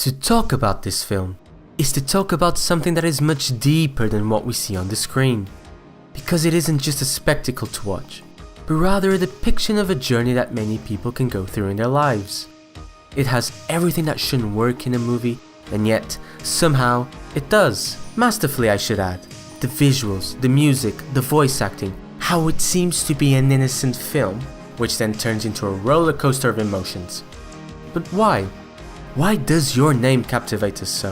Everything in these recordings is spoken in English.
To talk about this film is to talk about something that is much deeper than what we see on the screen. Because it isn't just a spectacle to watch, but rather a depiction of a journey that many people can go through in their lives. It has everything that shouldn't work in a movie, and yet, somehow, it does. Masterfully, I should add. The visuals, the music, the voice acting, how it seems to be an innocent film, which then turns into a roller coaster of emotions. But why? Why does Your Name captivate us so?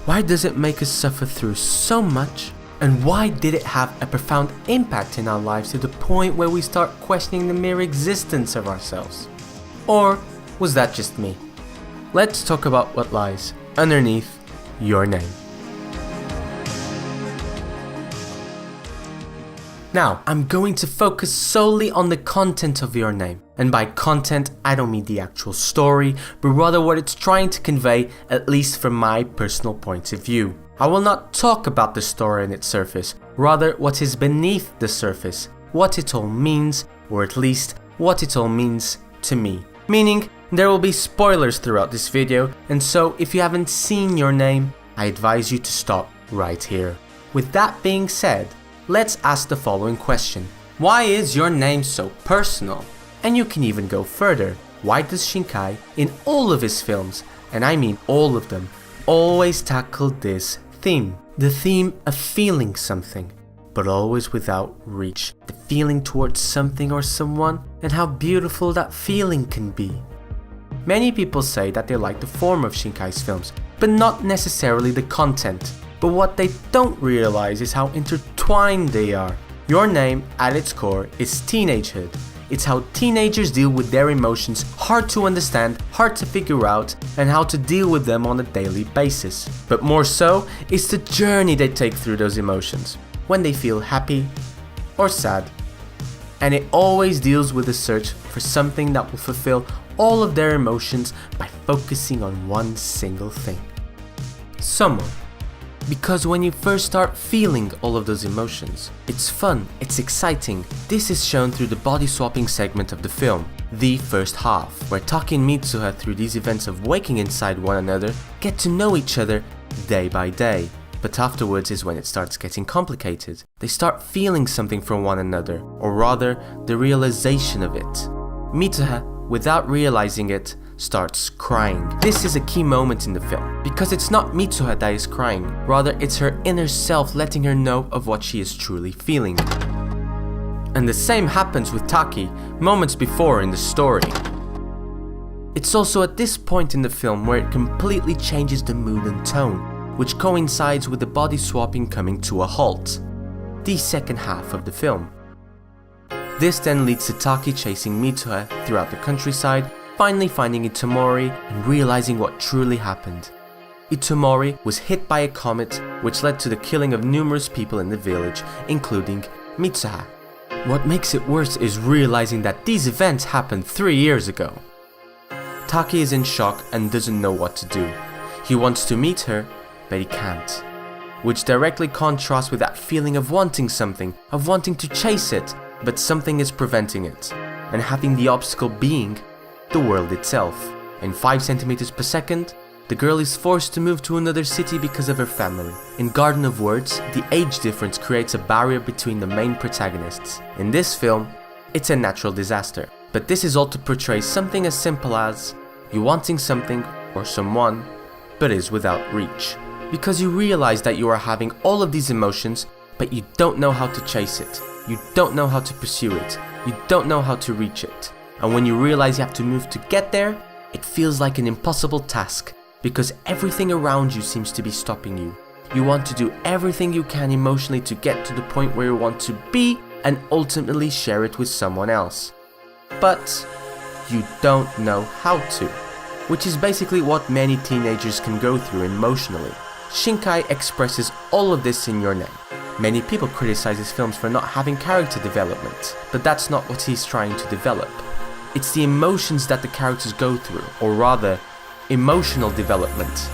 Why does it make us suffer through so much? And why did it have a profound impact in our lives to the point where we start questioning the mere existence of ourselves? Or was that just me? Let's talk about what lies underneath Your Name. Now, I'm going to focus solely on the content of Your Name. And by content, I don't mean the actual story, but rather what it's trying to convey, at least from my personal point of view. I will not talk about the story on its surface, rather what is beneath the surface, what it all means, or at least what it all means to me. Meaning, there will be spoilers throughout this video, and so if you haven't seen Your Name, I advise you to stop right here. With that being said, let's ask the following question. Why is Your Name so personal? And you can even go further. Why does Shinkai, in all of his films, and I mean all of them, always tackle this theme? The theme of feeling something, but always without reach. The feeling towards something or someone, and how beautiful that feeling can be. Many people say that they like the form of Shinkai's films, but not necessarily the content. But what they don't realize is how intertwined they are. Your Name, at its core, is teenagehood. It's how teenagers deal with their emotions, hard to understand, hard to figure out, and how to deal with them on a daily basis. But more so, it's the journey they take through those emotions, when they feel happy or sad. And it always deals with the search for something that will fulfill all of their emotions by focusing on one single thing. Someone. Because when you first start feeling all of those emotions, it's fun, it's exciting. This is shown through the body swapping segment of the film, the first half, where Taki and Mitsuha, through these events of waking inside one another, get to know each other day by day. But afterwards is when it starts getting complicated. They start feeling something for one another, or rather, the realization of it. Mitsuha, without realizing it, starts crying. This is a key moment in the film, because it's not Mitsuha that is crying, rather it's her inner self letting her know of what she is truly feeling. And the same happens with Taki, moments before in the story. It's also at this point in the film where it completely changes the mood and tone, which coincides with the body swapping coming to a halt. The second half of the film. This then leads to Taki chasing Mitsuha throughout the countryside, finally finding Itomori and realizing what truly happened. Itomori was hit by a comet, which led to the killing of numerous people in the village, including Mitsuha. What makes it worse is realizing that these events happened 3 years ago. Taki is in shock and doesn't know what to do. He wants to meet her, but he can't. Which directly contrasts with that feeling of wanting something, of wanting to chase it, but something is preventing it, and having the obstacle being the world itself. In 5 centimeters per second, the girl is forced to move to another city because of her family. In Garden of Words, the age difference creates a barrier between the main protagonists. In this film, it's a natural disaster. But this is all to portray something as simple as you wanting something or someone, but is without reach. Because you realize that you are having all of these emotions, but you don't know how to chase it. You don't know how to pursue it. You don't know how to reach it. And when you realize you have to move to get there, it feels like an impossible task, because everything around you seems to be stopping you. You want to do everything you can emotionally to get to the point where you want to be and ultimately share it with someone else. But you don't know how to, which is basically what many teenagers can go through emotionally. Shinkai expresses all of this in Your Name. Many people criticize his films for not having character development, but that's not what he's trying to develop. It's the emotions that the characters go through, or rather, emotional development.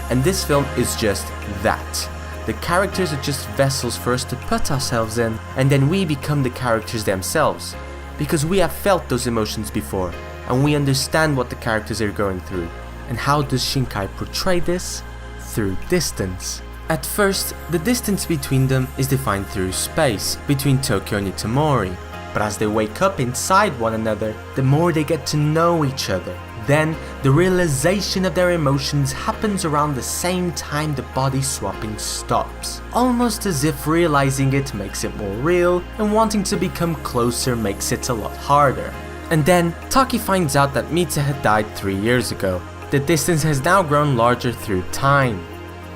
And this film is just that. The characters are just vessels for us to put ourselves in, and then we become the characters themselves. Because we have felt those emotions before, and we understand what the characters are going through. And how does Shinkai portray this? Through distance. At first, the distance between them is defined through space, between Tokyo and Itomori. But as they wake up inside one another, the more they get to know each other. Then, the realization of their emotions happens around the same time the body swapping stops. Almost as if realizing it makes it more real, and wanting to become closer makes it a lot harder. And then, Taki finds out that Mitsuha died 3 years ago. The distance has now grown larger through time.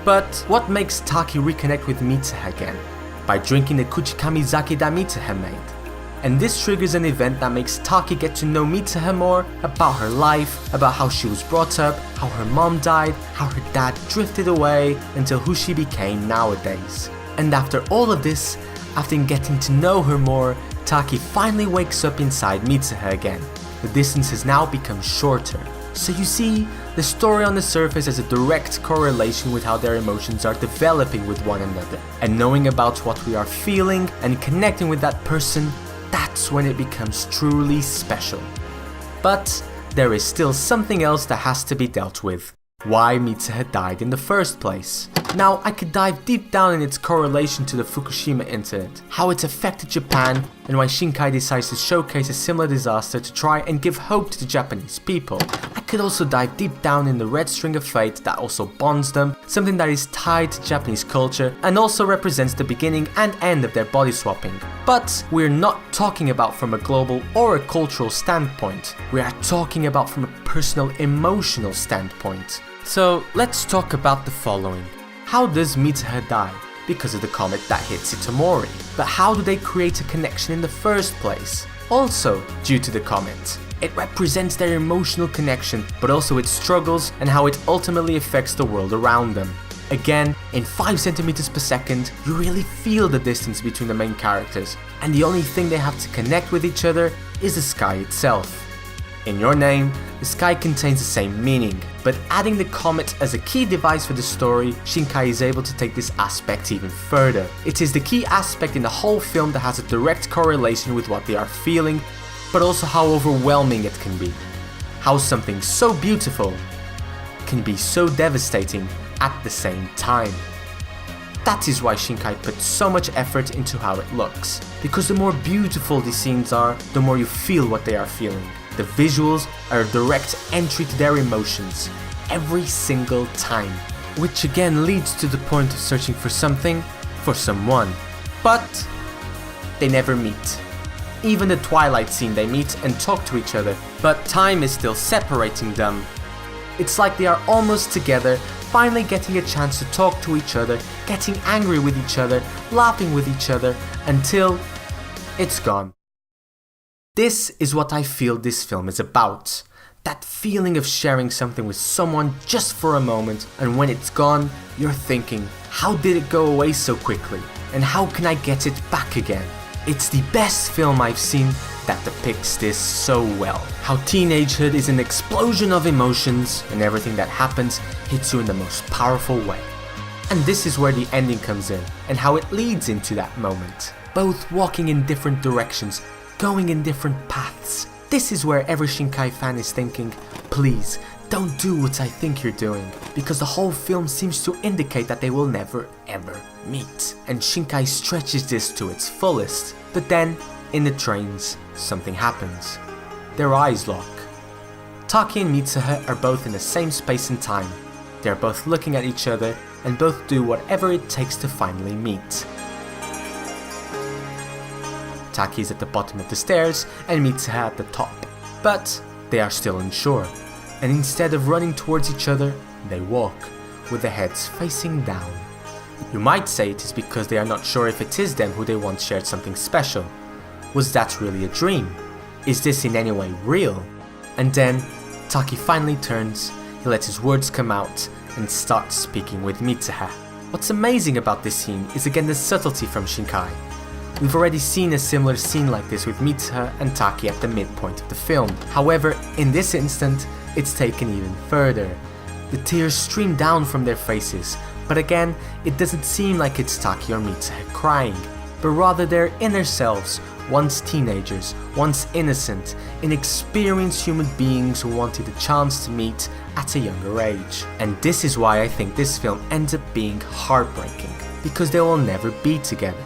But what makes Taki reconnect with Mitsuha again? By drinking the Kuchikamizake that Mitsuha made. And this triggers an event that makes Taki get to know Mitsuha more, about her life, about how she was brought up, how her mom died, how her dad drifted away, until who she became nowadays. And after all of this, after getting to know her more, Taki finally wakes up inside Mitsuha again. The distance has now become shorter. So you see, the story on the surface has a direct correlation with how their emotions are developing with one another. And knowing about what we are feeling and connecting with that person, that's when it becomes truly special. But there is still something else that has to be dealt with. Why Mitsuha died in the first place. Now, I could dive deep down in its correlation to the Fukushima incident, how it affected Japan, and why Shinkai decides to showcase a similar disaster to try and give hope to the Japanese people. I could also dive deep down in the red string of fate that also bonds them, something that is tied to Japanese culture and also represents the beginning and end of their body swapping. But we're not talking about from a global or a cultural standpoint. We are talking about from a personal, emotional standpoint. So let's talk about the following. How does Mitsuha die? Because of the comet that hits Itomori. But how do they create a connection in the first place? Also due to the comet. It represents their emotional connection, but also its struggles and how it ultimately affects the world around them. Again, in 5 centimeters per second, you really feel the distance between the main characters, and the only thing they have to connect with each other is the sky itself. In Your Name, the sky contains the same meaning, but adding the comet as a key device for the story, Shinkai is able to take this aspect even further. It is the key aspect in the whole film that has a direct correlation with what they are feeling, but also how overwhelming it can be. How something so beautiful can be so devastating at the same time. That is why Shinkai puts so much effort into how it looks, because the more beautiful these scenes are, the more you feel what they are feeling. The visuals are a direct entry to their emotions, every single time. Which again leads to the point of searching for something, for someone. But they never meet. Even the twilight scene they meet and talk to each other, but time is still separating them. It's like they are almost together, finally getting a chance to talk to each other, getting angry with each other, laughing with each other, until it's gone. This is what I feel this film is about. That feeling of sharing something with someone just for a moment, and when it's gone, you're thinking, how did it go away so quickly? And how can I get it back again? It's the best film I've seen that depicts this so well. How teenagehood is an explosion of emotions, and everything that happens hits you in the most powerful way. And this is where the ending comes in, and how it leads into that moment. Both walking in different directions, going in different paths. This is where every Shinkai fan is thinking, please, don't do what I think you're doing, because the whole film seems to indicate that they will never ever meet. And Shinkai stretches this to its fullest. But then, in the trains, something happens. Their eyes lock. Taki and Mitsuha are both in the same space and time. They are both looking at each other, and both do whatever it takes to finally meet. Taki is at the bottom of the stairs and Mitsuha at the top, but they are still unsure, and instead of running towards each other, they walk, with their heads facing down. You might say it is because they are not sure if it is them who they once shared something special. Was that really a dream? Is this in any way real? And then, Taki finally turns, he lets his words come out, and starts speaking with Mitsuha. What's amazing about this scene is again the subtlety from Shinkai. We've already seen a similar scene like this with Mitsuha and Taki at the midpoint of the film. However, in this instant, it's taken even further. The tears stream down from their faces, but again, it doesn't seem like it's Taki or Mitsuha crying. but rather their inner selves, once teenagers, once innocent, inexperienced human beings who wanted a chance to meet at a younger age. And this is why I think this film ends up being heartbreaking, because they will never be together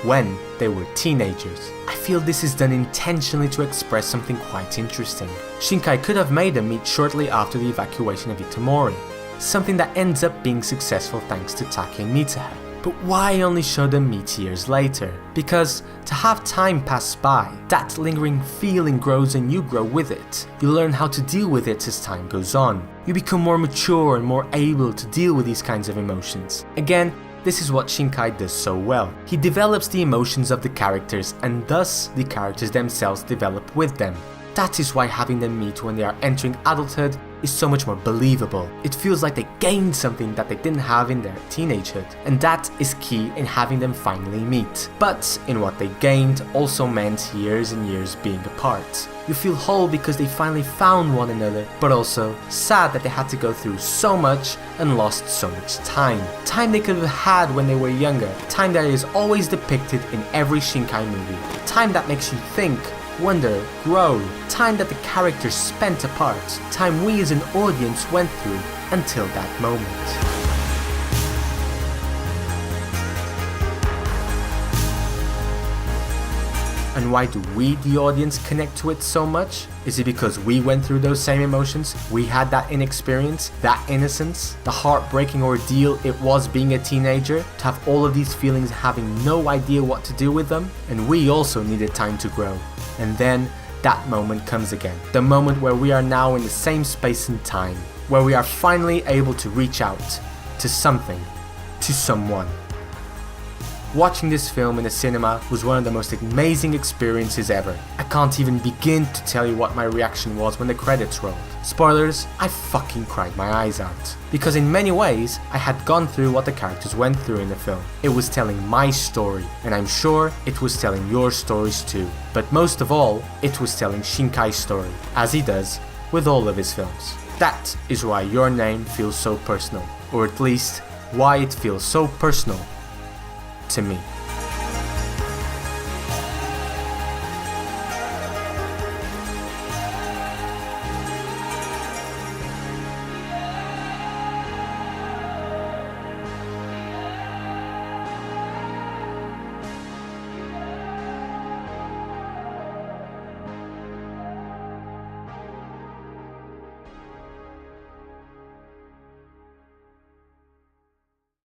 when they were teenagers. I feel this is done intentionally to express something quite interesting. Shinkai could have made them meet shortly after the evacuation of Itomori, something that ends up being successful thanks to Taki and Mitsuha. But why only show them meet years later? Because to have time pass by, that lingering feeling grows and you grow with it. You learn how to deal with it as time goes on. You become more mature and more able to deal with these kinds of emotions. Again, this is what Shinkai does so well. He develops the emotions of the characters and thus the characters themselves develop with them. That is why having them meet when they are entering adulthood is so much more believable. It feels like they gained something that they didn't have in their teenagehood, and that is key in having them finally meet. But in what they gained also meant years and years being apart. You feel whole because they finally found one another, but also sad that they had to go through so much and lost so much time. Time they could have had when they were younger, time that is always depicted in every Shinkai movie. Time that makes you think, wonder, grow, time that the characters spent apart, time we as an audience went through until that moment. And why do we, the audience, connect to it so much? Is it because we went through those same emotions? We had that inexperience, that innocence, the heartbreaking ordeal it was being a teenager, to have all of these feelings having no idea what to do with them? And we also needed time to grow. And then that moment comes again. The moment where we are now in the same space and time, where we are finally able to reach out to something, to someone. Watching this film in the cinema was one of the most amazing experiences ever. I can't even begin to tell you what my reaction was when the credits rolled. Spoilers, I fucking cried my eyes out. Because in many ways, I had gone through what the characters went through in the film. It was telling my story, and I'm sure it was telling your stories too. But most of all, it was telling Shinkai's story, as he does with all of his films. That is why your name feels so personal, or at least, why it feels so personal to me.